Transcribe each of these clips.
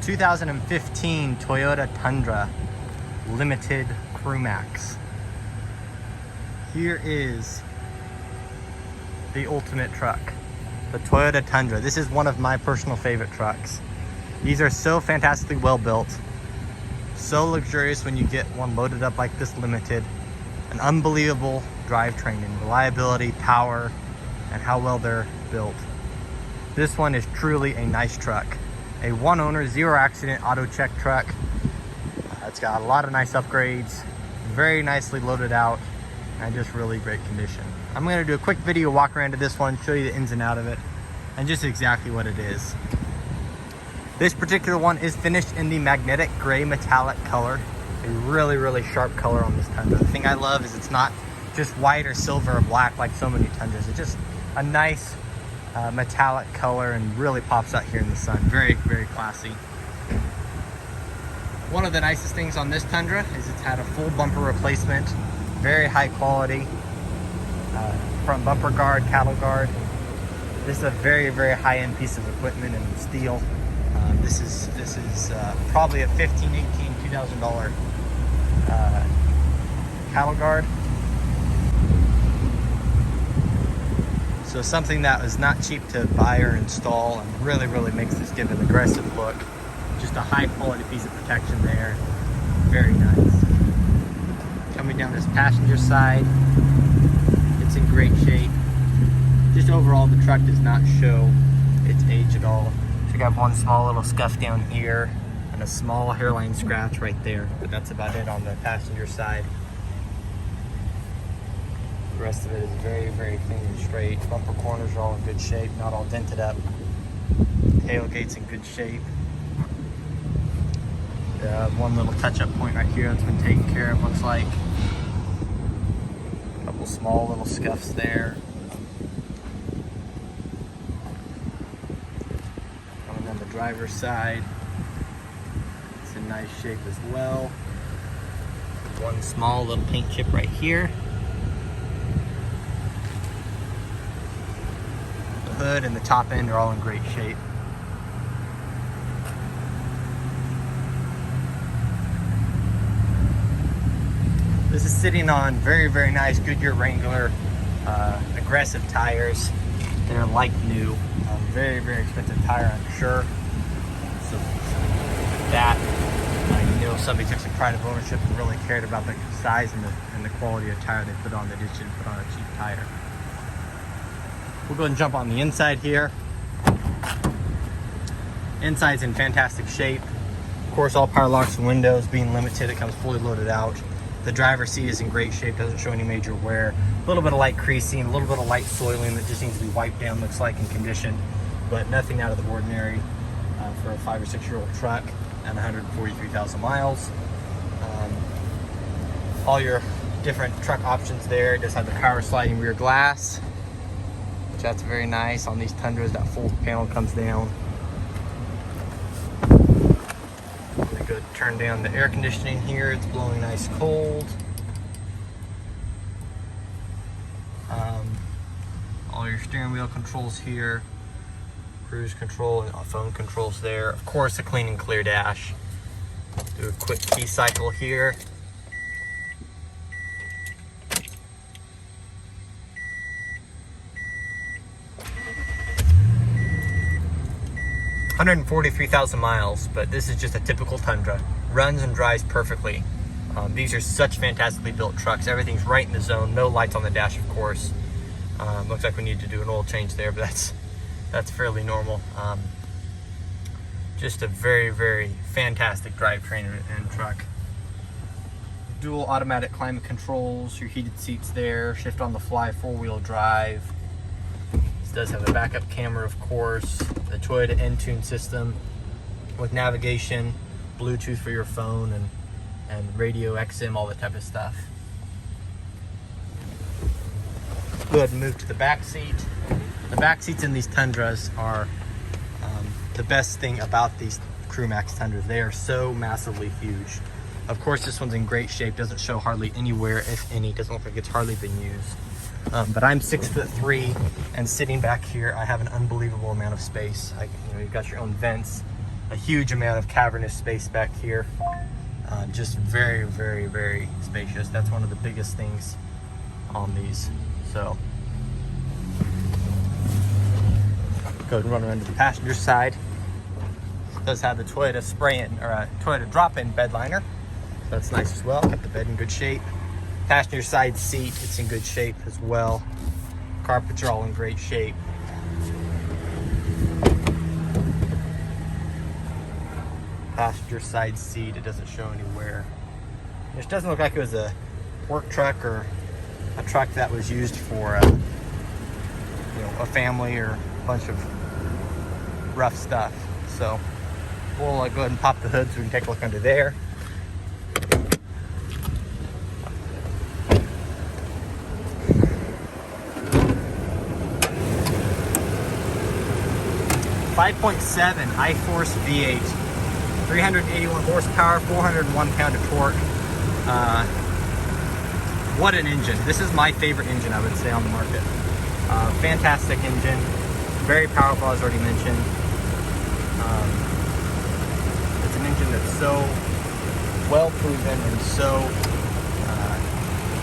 2015 Toyota Tundra Limited CREWMAX. Here is the ultimate truck, the Toyota Tundra. This is one of my personal favorite trucks. These are so fantastically well built, so luxurious when you get one loaded up like this limited. An unbelievable drivetrain and reliability, power, and how well they're built. This one is truly a nice truck. A one owner, zero accident auto check truck. It's got a lot of nice upgrades, very nicely loaded out, and just really great condition. I'm gonna do a quick video walk around to this one, show you the ins and out of it, and just exactly what it is. This particular one is finished in the magnetic gray metallic color. A really sharp color on this Tundra. The thing I love is it's not just white or silver or black like so many Tundras. It's just a nice metallic color and really pops out here in the sun. Very classy. One of the nicest things on this Tundra is it's had a full bumper replacement. Very high quality. Front bumper guard, cattle guard. This is a very high-end piece of equipment and steel. This is probably a $15, $18, $2,000 cattle guard. So something that was not cheap to buy or install, and really makes this give an aggressive look. Just a high quality piece of protection there. Very nice. Coming down this passenger side, it's in great shape. Just overall, the truck does not show its age at all. So you got one small little scuff down here and a small hairline scratch right there, but that's about it on the passenger side. The rest of it is very clean and straight. Bumper corners are all in good shape, not all dented up. Tailgate's in good shape. One little touch-up point right here that's been taken care of, looks like. A couple small little scuffs there. Coming on the driver's side, it's in nice shape as well. One small little paint chip right here. The hood and the top end are all in great shape. This is sitting on very nice Goodyear Wrangler aggressive tires. They're like new. Very expensive tire, I'm sure. So that you know, somebody took some pride of ownership and really cared about the size and the quality of tire they put on. They just didn't put on a cheap tire. We'll go ahead and jump on the inside here. Inside's in fantastic shape. Of course, all power locks and windows being limited. It comes fully loaded out. The driver's seat is in great shape, doesn't show any major wear. A little bit of light creasing, a little bit of light soiling that just needs to be wiped down, looks like, and conditioned, but nothing out of the ordinary for a 5 or 6 year old truck and 143,000 miles. All your different truck options there. It does have the power sliding rear glass, which that's very nice. On these Tundras, that full panel comes down. Really good. Turn down the air conditioning here. It's blowing nice cold. All your steering wheel controls here. Cruise control and phone controls there. Of course, a clean and clear dash. Do a quick key cycle here. $143,000 miles, but this is just a typical Tundra. Runs and drives perfectly. These are such fantastically built trucks. Everything's right in the zone. No lights on the dash, of course. Looks like we need to do an oil change there, but that's fairly normal. Just a very fantastic drivetrain and truck. Dual automatic climate controls, your heated seats there, shift on the fly, 4-wheel drive. This does have a backup camera, of course. The Toyota Entune system with navigation, Bluetooth for your phone, and radio, XM, all that type of stuff. Go ahead and move to the back seat. The back seats in these Tundras are the best thing about these CREWMAX Tundras. They are so massively huge. Of course, this one's in great shape. Doesn't show hardly anywhere, if any. Doesn't look like it's hardly been used. But I'm 6'3", and sitting back here, I have an unbelievable amount of space. You've got your own vents, a huge amount of cavernous space back here. Just very, very, very spacious. That's one of the biggest things on these. So go ahead and run around to the passenger side. It does have the Toyota spray-in or Toyota drop-in bed liner. That's nice as well. Got the bed in good shape. Passenger side seat, it's in good shape as well. Carpets are all in great shape. Passenger side seat, it doesn't show anywhere. This doesn't look like it was a work truck or a truck that was used for a family or a bunch of rough stuff. So we'll go ahead and pop the hood so we can take a look under there. .7 iForce V8, 381 horsepower, 401 pound of torque. What an engine. This is my favorite engine, I would say, on the market. Fantastic engine, very powerful, as already mentioned. It's an engine that's so well proven and so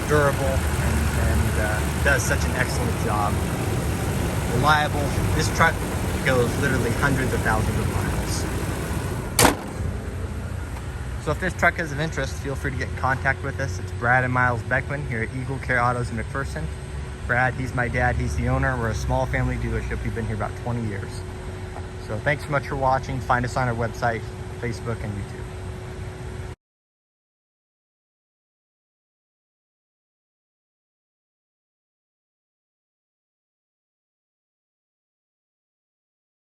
durable and does such an excellent job. Reliable. This truck goes literally hundreds of thousands of miles. So if this truck is of interest, feel free to get in contact with us. It's Brad and Miles Beckman here at Eagle Care Autos in McPherson. Brad, he's my dad, he's the owner. We're a small family dealership. We've been here about 20 years. So thanks so much for watching. Find us on our website, Facebook, and YouTube.